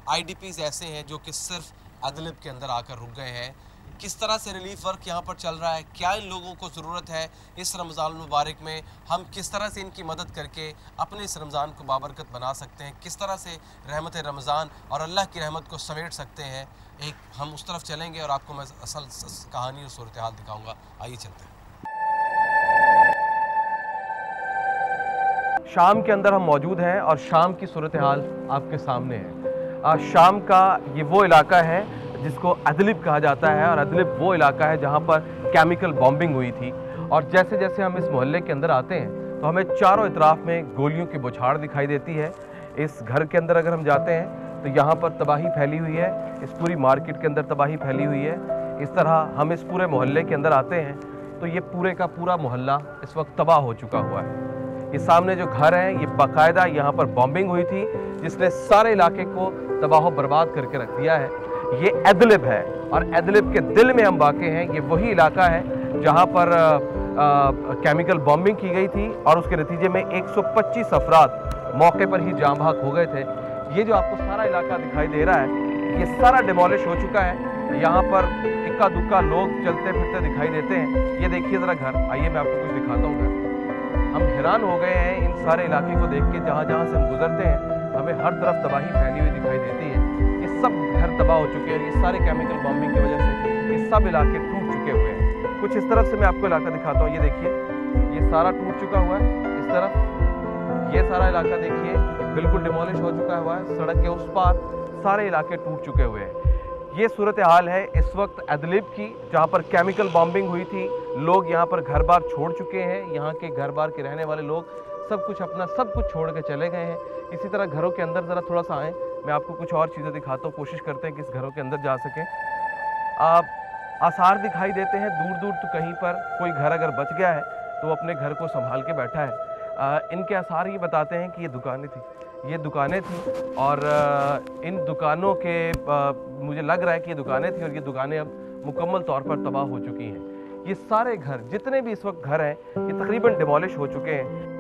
आईडीपीज़ ऐसे हैं जो कि सिर्फ अदलिब के अंदर आकर रुक गए हैं। किस तरह से रिलीफ वर्क यहाँ पर चल रहा है, क्या इन लोगों को ज़रूरत है इस रमज़ान मुबारक में, हम किस तरह से इनकी मदद करके अपने इस रमज़ान को बाबरकत बना सकते हैं, किस तरह से रहमत रमज़ान और अल्लाह की रहमत को समेट सकते हैं, एक हम उस तरफ चलेंगे और आपको मैं असल कहानी और सूरत हाल दिखाऊँगा। आइए चलते हैं। शाम के अंदर हम मौजूद हैं और शाम की सूरत हाल आपके सामने है। शाम का ये वो इलाका है जिसको अदलिब कहा जाता है और अदलिब वो इलाका है जहाँ पर केमिकल बॉम्बिंग हुई थी। और जैसे जैसे हम इस मोहल्ले के अंदर आते हैं तो हमें चारों इतराफ में गोलियों की बौछार दिखाई देती है। इस घर के अंदर अगर हम जाते हैं तो यहाँ पर तबाही फैली हुई है, इस पूरी मार्केट के अंदर तबाही फैली हुई है। इस तरह हम इस पूरे मोहल्ले के अंदर आते हैं तो ये पूरे का पूरा मोहल्ला इस वक्त तबाह हो चुका हुआ है। ये सामने जो घर है ये बाकायदा यहाँ पर बॉम्बिंग हुई थी जिसने सारे इलाके को तबाह बर्बाद करके रख दिया है। ये अदलिब है और अदलिब के दिल में हम वाक़े हैं। ये वही इलाका है जहाँ पर केमिकल बॉम्बिंग की गई थी और उसके नतीजे में 125 अफराद मौके पर ही जाँ बहक हो गए थे। ये जो आपको सारा इलाका दिखाई दे रहा है ये सारा डिमोलिश हो चुका है। यहाँ पर इक्का दुक्का लोग चलते फिरते दिखाई देते हैं। ये देखिए ज़रा घर, आइए मैं आपको कुछ दिखाता हूँ घर। हम हैरान हो गए हैं इन सारे इलाके को देख के। जहाँ जहाँ से हम गुजरते हैं हमें हर तरफ तबाही फैली हुई दिखाई देती है। ये सब घर तबाह हो चुके हैं। ये सारे केमिकल बॉम्बिंग की वजह से ये सब इलाके टूट चुके हुए हैं। कुछ इस तरफ से मैं आपको इलाका दिखाता हूँ। ये देखिए ये सारा टूट चुका हुआ है। इस तरफ ये सारा इलाका देखिए बिल्कुल डिमोलिश हो चुका हुआ है। सड़क के उस पार सारे इलाके टूट चुके हुए हैं। ये सूरत हाल है इस वक्त अदलिब की जहाँ पर केमिकल बॉम्बिंग हुई थी। लोग यहाँ पर घर बार छोड़ चुके हैं। यहाँ के घर बार के रहने वाले लोग सब कुछ अपना सब कुछ छोड़ के चले गए हैं। इसी तरह घरों के अंदर ज़रा थोड़ा सा आएँ, मैं आपको कुछ और चीज़ें दिखाता हूँ। कोशिश करते हैं कि इस घरों के अंदर जा सकें। आसार दिखाई देते हैं दूर दूर, तो कहीं पर कोई घर अगर बच गया है तो वो अपने घर को संभाल के बैठा है। इनके आसार ये बताते हैं कि ये दुकानें थी और इन दुकानों के मुझे लग रहा है कि ये दुकानें थी और ये दुकानें अब मुकम्मल तौर पर तबाह हो चुकी हैं। ये सारे घर जितने भी इस वक्त घर हैं ये तकरीबन डिमोलिश हो चुके हैं।